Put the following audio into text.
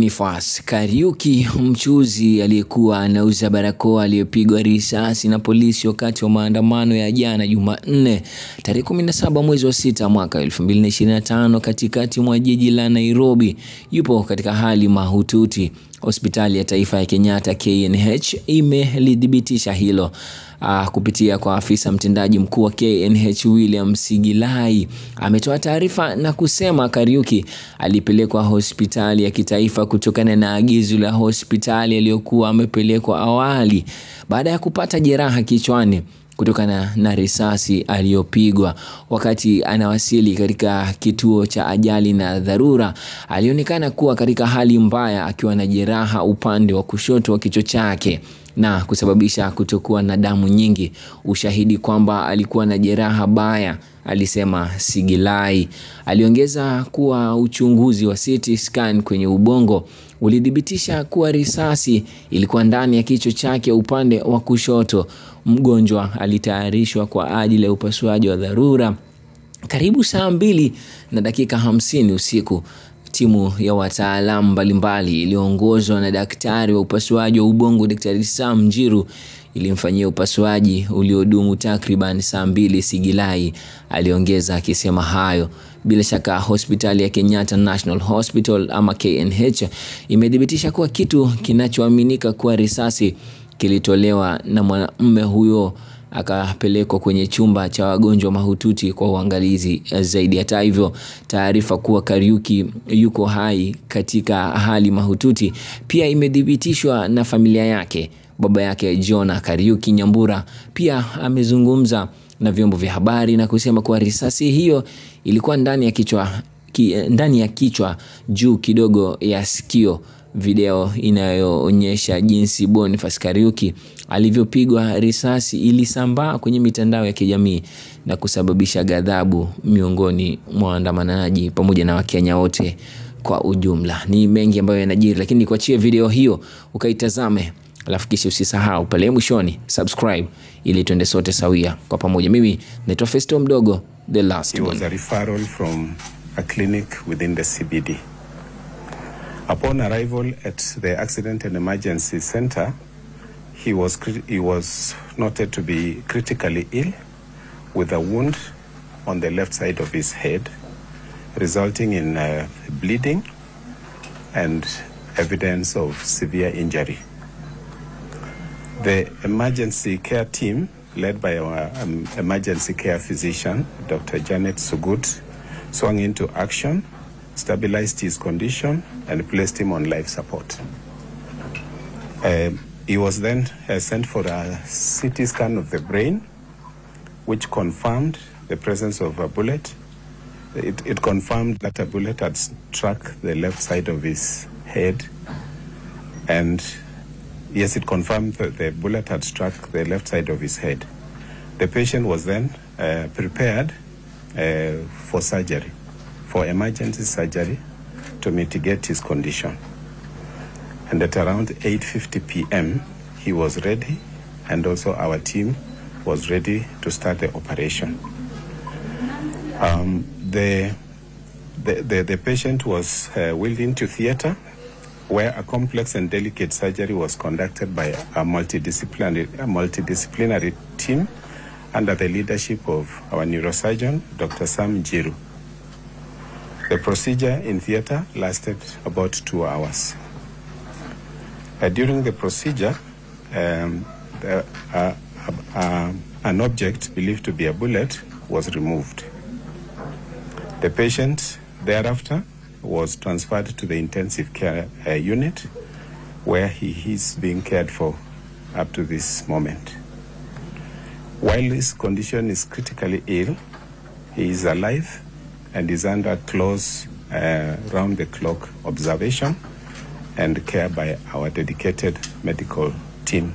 Boniface Kariuki, mchuuzi aliyekuwa anauza barakoa aliyepigwa risasi na polisi wakati wa maandamano ya jana Jumanne tarehe 17 mwezi wa 6 mwaka 2025 katikati mwa jiji la Nairobi, yupo katika hali mahututi. Hospitali ya Taifa ya Kenyatta KNH imelidhibitisha hilo kupitia kwa afisa mtendaji mkuu wa KNH William Sigilai. Ametoa taarifa na kusema Kariuki alipelekwa hospitali ya kitaifa kutokana na agizo la hospitali aliyokuwa amepelekwa awali baada ya kupata jeraha kichwani kutokana na risasi aliyopigwa. Wakati anawasili katika kituo cha ajali na dharura, alionekana kuwa katika hali mbaya akiwa na jeraha upande wa kushoto wa kichwa chake na kusababisha kutokuwa na damu nyingi. Ushahidi kwamba alikuwa na jeraha baya, alisema Sigilai. Aliongeza kuwa uchunguzi wa CT scan kwenye ubongo ulidhibitisha kuwa risasi ilikuwa ndani ya kichwa chake upande wa kushoto. Mgonjwa alitayarishwa kwa ajili ya upasuaji wa dharura karibu saa 2:50 usiku. Timu ya wataalamu mbalimbali iliyoongozwa na daktari wa upasuaji wa ubongo Daktari Sam Njiru ilimfanyia upasuaji uliodumu takriban saa 2. Sigilai aliongeza akisema hayo. Bila shaka hospitali ya Kenyatta National Hospital ama KNH imedhibitisha kuwa kitu kinachoaminika kuwa risasi kilitolewa na mwanamume huyo akapelekwa kwenye chumba cha wagonjwa mahututi kwa uangalizi zaidi. Hata hivyo, taarifa kuwa Kariuki yuko hai katika hali mahututi pia imedhibitishwa na familia yake. Baba yake John Kariuki Nyambura pia amezungumza na vyombo vya habari na kusema kuwa risasi hiyo ilikuwa ndani ya kichwa juu kidogo ya sikio. Video inayoonyesha jinsi Boniface Kariuki alivyopigwa risasi ilisambaa kwenye mitandao ya kijamii na kusababisha ghadhabu miongoni mwa waandamanaji pamoja na Wakenya wote kwa ujumla. Ni mengi ambayo yanajiri, lakini nikuachie video hiyo ukaitazame, alafu kisha usisahau pale mwishoni subscribe ili tuende sote sawia kwa pamoja. Mimi naitwa Festo Mdogo, the last one. It was a referral from a clinic within the CBD. Upon arrival at the Accident and Emergency Center, he was noted to be critically ill with a wound on the left side of his head, resulting in bleeding and evidence of severe injury. The emergency care team, led by our emergency care physician, Dr. Janet Sugut, swung into action, stabilized his condition and placed him on life support. He was then sent for a CT scan of the brain, which confirmed the presence of a bullet. It confirmed that a bullet had struck the left side of his head. And yes, it confirmed that the bullet had struck the left side of his head. The patient was then prepared for surgery, for emergency surgery to mitigate his condition. And at around 8:50 p.m. he was ready, and also our team was ready to start the operation. The patient was wheeled into theater, where a complex and delicate surgery was conducted by a multidisciplinary team under the leadership of our neurosurgeon, Dr. Sam Njiru. The procedure in theater lasted about 2 hours. During the procedure, an object believed to be a bullet was removed. The patient thereafter was transferred to the intensive care unit, where he is being cared for up to this moment. While his condition is critically ill, he is alive and is under close round-the-clock observation and care by our dedicated medical team.